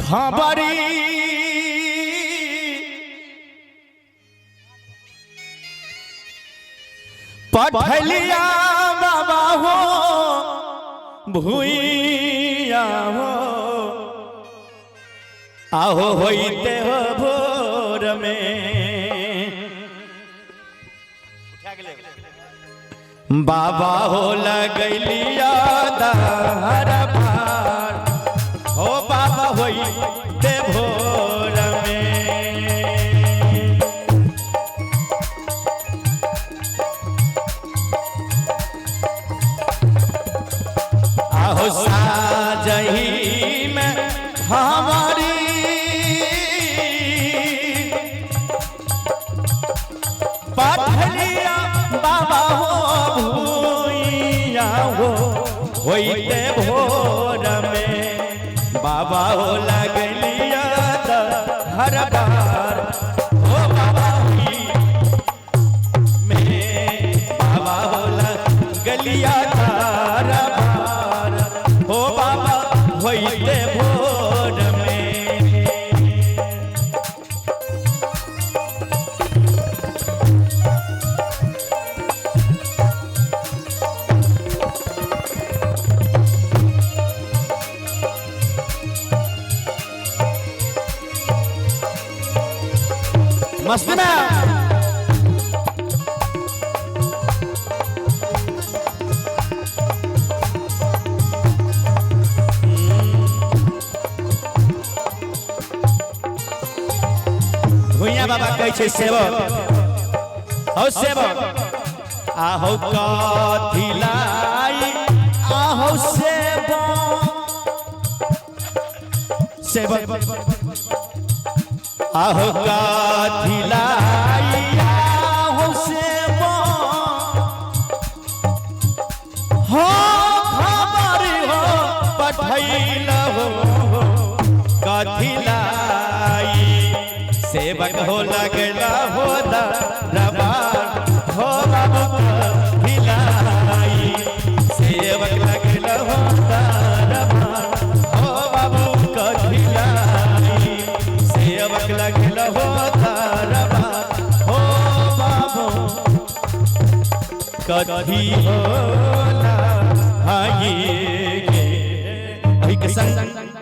खबरी पठलिया बाबा हो भूइया हो आहो होइते हो भोर में बाबा हो लगलिया दहर भार हो बाबा होइते भोर में आहो साजही में हमारी पठलिया बाबा हो भूइया हो होइते भोर में बाबा हो लगलिया हर बार हो बाबा हुई में बाबा हो लगलिया हर बार हो बाबा होइते भोर में मस्त ना भुइया बाबा कहै छै सेवक हो सेवक आहो कथी लाई आहो सेवक आहो कथी लाई आहो सेवक हो खबर हो पठैल हो कथी लाई सेवक हो लगला हो दरबार हो बाबू कथी लाई सेवक लगला हो दरबार हो बाबू कथी लाई सेवक लगला हो दरबार हो बाबू कथी होला हाय के संग